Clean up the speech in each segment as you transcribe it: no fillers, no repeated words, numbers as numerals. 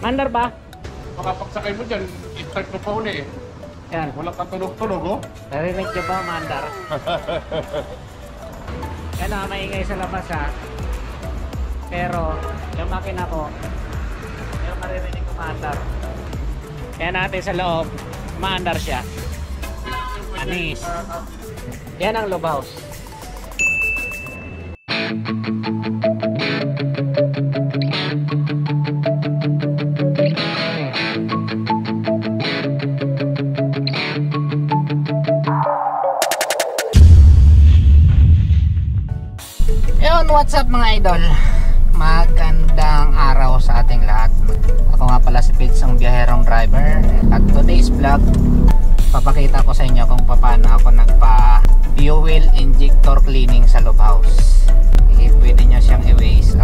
Mandar ba? Makapagsakay mo dyan, i-start mo pa uli eh. Yan. Walang katunog-tunog oh. Narinig nyo ba, mandar? Yan na, maingay sa labas ha. Pero, yung makina ko, yung maririnig ko mandar. Yan natin sa loob, mandar siya. Anis. Yan ang loob house. What's up mga idol? Magandang araw sa ating lahat. Ako nga pala si Pits, ang biyaherong driver. At today's vlog, papakita ko sa inyo kung paano ako nagpa fuel injector cleaning sa loob house. Pwede nyo siyang i-waste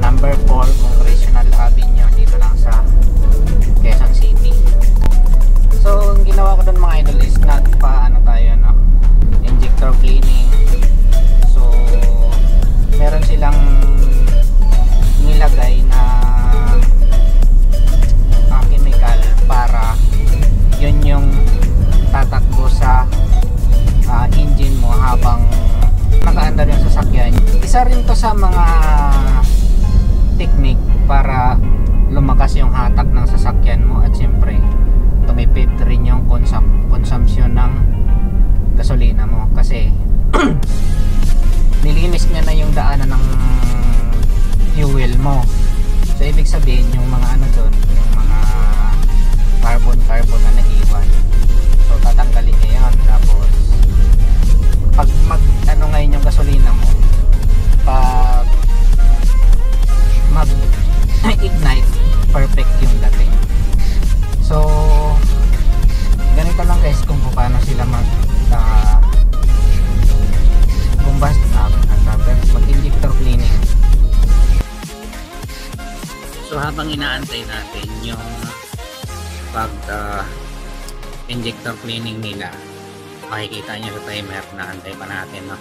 number 4 Congressional Avenue dito lang sa Quezon City. So ang ginawa ko dun mga idol is nagpa injector cleaning. Meron silang nilagay na chemical para yun yung tatakbo sa engine mo habang nakaandar yung sasakyan. Isa rin to sa mga technique para lumakas yung hatak ng sasakyan mo at siyempre tumipid rin yung consumption ng gasolina mo kasi nilinis niya na yung daanan ng fuel mo. So ibig sabihin yung mga doon, yung mga carbon na naiwan. So tatanggalin niya yan. Tapos pag ngayon yung gasolina mo, pag mag-ignite, perfect yung dating. So ganito lang guys kung paano sila mag-injector cleaning. So habang inaantay natin yung pag injector cleaning nila, makikita nyo sa timer na antay pa natin, no?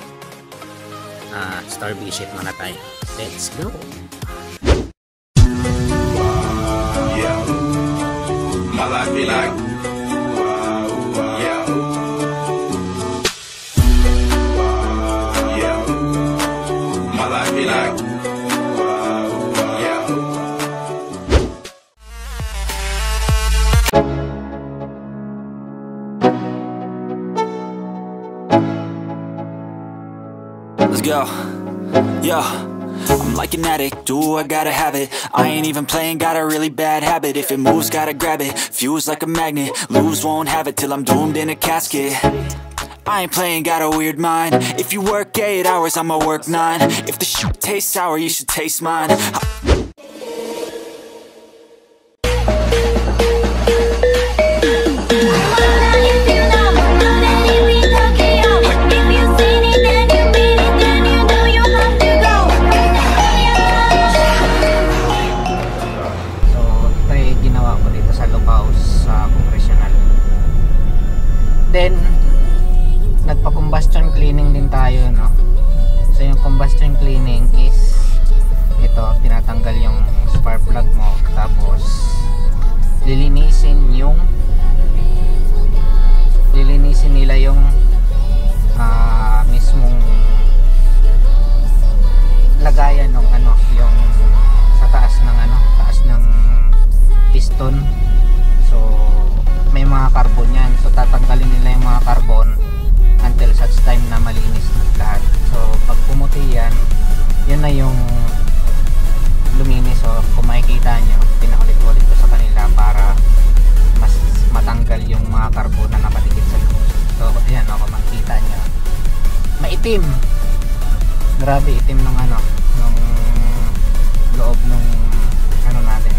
Star visit muna tayo. Let's go! Yeah. My life be like Let's go. Yo, I'm like an addict, do I gotta have it. I ain't even playing, got a really bad habit. If it moves, gotta grab it, fuse like a magnet. Lose, won't have it till I'm doomed in a casket. I ain't playing, got a weird mind. If you work 8 hours, I'ma work 9. If the shit tastes sour, you should taste mine. Then nagpa-combustion cleaning din tayo, no? So yung combustion cleaning is ito, tinatanggal yung spark plug mo, tapos lilinisin nila yung mismong lagayan ng yung sa taas ng piston. So may mga carbon yan, so tatanggalin nila yung mga carbon until such time na malinis lahat. So pag pumuti yan, yun na yung luminis. So kung makikita nyo, pinaulit-ulit ko sa kanila para mas matanggal yung mga carbon na nakatikit sa loob. So ayan, kung makikita nyo, maitim, grabe itim ng nung loob ng natin,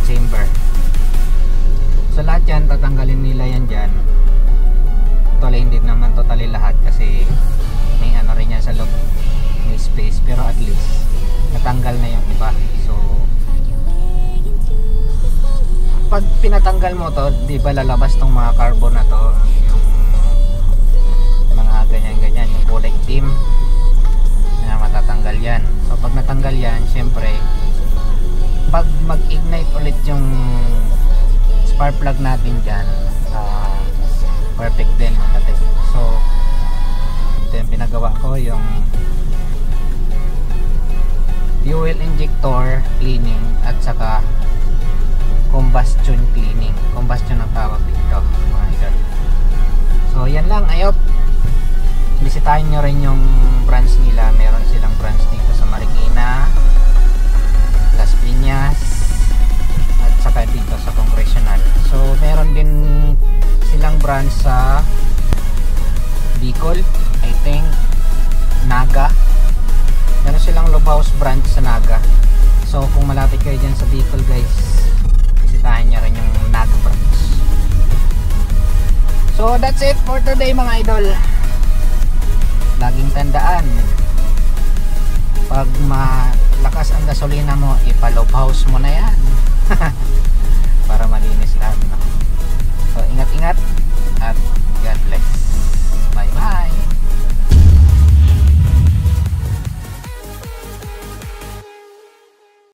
chamber. So lahat yan, tatanggalin nila yan dyan. Totally, hindi naman totally lahat kasi may rin yan sa loob, may space, pero at least natanggal na yung iba. So pag pinatanggal mo to, di ba lalabas tong mga carbon na to, yung mga ganyan-ganyan, yung kulay itim na matatanggal yan. So pag natanggal yan, syempre pag mag-ignite ulit yung spark plug natin dyan, perfect din mga kapatid. So ito yung pinagawa ko, yung fuel injector cleaning at saka combustion cleaning. Combustion ang tawag dito mga idol. So yan lang, ayop, bisitahin nyo rin yung branch nila. Meron silang branch dito sa Marikina, Las Piñas, at saka dito sa Congressional. So meron din silang branch sa Bicol, I think, Naga. Meron silang Lobhaus branch sa Naga. So kung malapit kayo dyan sa Bicol guys, bisitahin nyo rin yung Naga branch. So that's it for today mga idol. Laging tandaan, pag malakas ang gasolina mo, ipa-Lobhaus mo na yan.